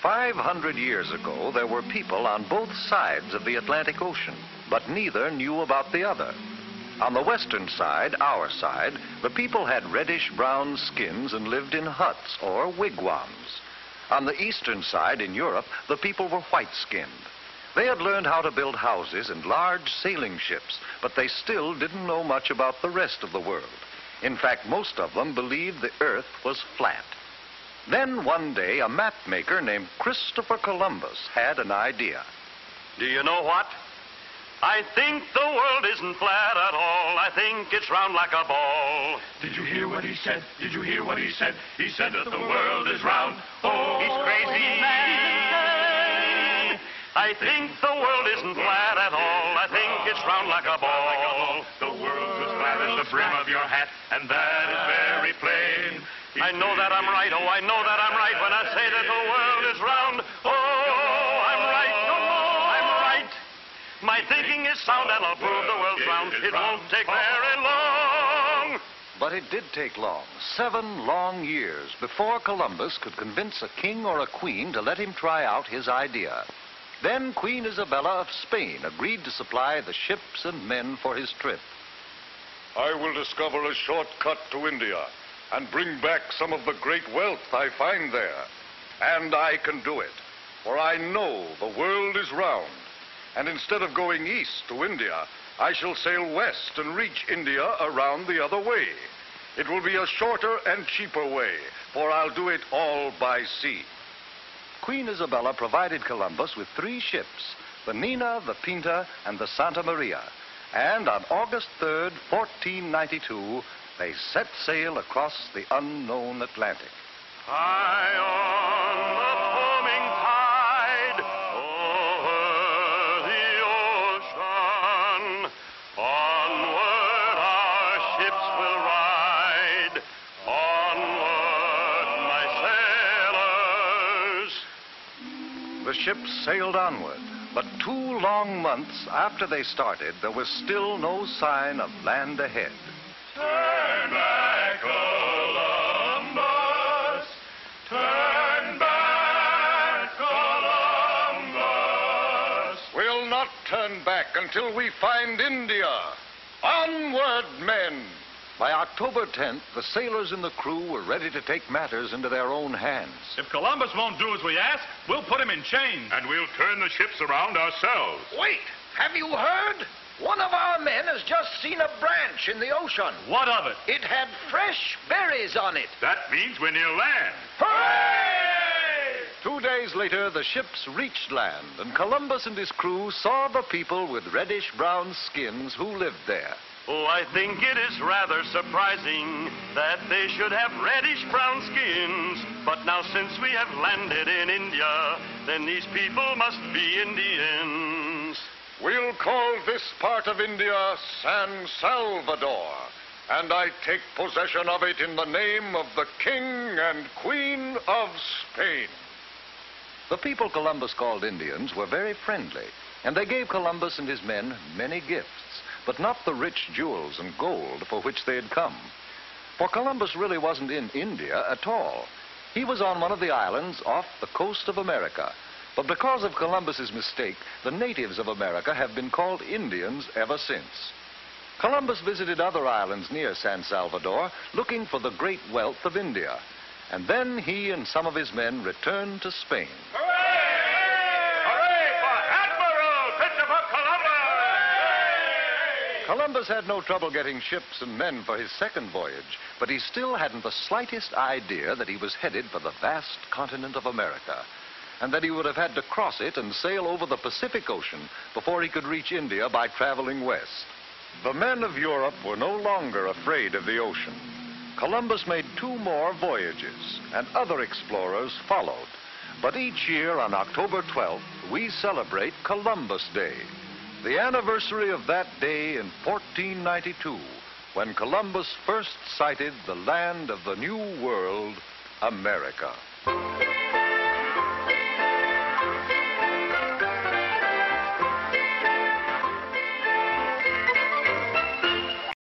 500 years ago, there were people on both sides of the Atlantic Ocean, but neither knew about the other. On the western side, our side, the people had reddish-brown skins and lived in huts or wigwams. On the eastern side, in Europe, the people were white-skinned. They had learned how to build houses and large sailing ships, but they still didn't know much about the rest of the world. In fact, most of them believed the Earth was flat. Then one day, a map maker named Christopher Columbus had an idea. Do you know what? I think the world isn't flat at all. I think it's round like a ball. Did you hear what he said? Did you hear what he said? He said that the world is round. Oh, he's crazy. I think the world isn't flat at all. I think it's round like a ball. The world's as flat as the brim of your hat, and that is very plain. I know that I'm right. Oh, I know that I'm right when I say that the world is round. Oh, I'm right. I'm right. My thinking is sound, and I'll prove the world's round. It won't take very long. But it did take long, 7 long years, before Columbus could convince a king or a queen to let him try out his idea. Then Queen Isabella of Spain agreed to supply the ships and men for his trip. I will discover a shortcut to India and bring back some of the great wealth I find there. And I can do it, for I know the world is round. And instead of going east to India, I shall sail west and reach India around the other way. It will be a shorter and cheaper way, for I'll do it all by sea. Queen Isabella provided Columbus with 3 ships, the Nina, the Pinta, and the Santa Maria. And on August 3rd, 1492, they set sail across the unknown Atlantic. High on the foaming tide, over the ocean, onward our ships will ride, onward, my sailors. The ships sailed onward, but 2 long months after they started, there was still no sign of land ahead. Turn back, Columbus. Turn back, Columbus. We'll not turn back until we find India. Onward, men! By October 10th, the sailors and the crew were ready to take matters into their own hands. If Columbus won't do as we ask, we'll put him in chains. And we'll turn the ships around ourselves. Wait! Have you heard? One of our men has just seen a branch in the ocean. What of it? It had fresh berries on it. That means we're near land. Hooray! 2 days later, the ships reached land, and Columbus and his crew saw the people with reddish-brown skins who lived there. Oh, I think it is rather surprising that they should have reddish-brown skins. But now since we have landed in India, then these people must be Indians. We'll call this part of India San Salvador, and I take possession of it in the name of the King and Queen of Spain. The people Columbus called Indians were very friendly, and they gave Columbus and his men many gifts, but not the rich jewels and gold for which they had come. For Columbus really wasn't in India at all. He was on one of the islands off the coast of America. But because of Columbus's mistake, the natives of America have been called Indians ever since. Columbus visited other islands near San Salvador, looking for the great wealth of India. And then he and some of his men returned to Spain. Hooray for Admiral Christopher Columbus! Columbus had no trouble getting ships and men for his second voyage, but he still hadn't the slightest idea that he was headed for the vast continent of America, and that he would have had to cross it and sail over the Pacific Ocean before he could reach India by traveling west. The men of Europe were no longer afraid of the ocean. Columbus made 2 more voyages, and other explorers followed. But each year on October 12th, we celebrate Columbus Day, the anniversary of that day in 1492, when Columbus first sighted the land of the New World, America.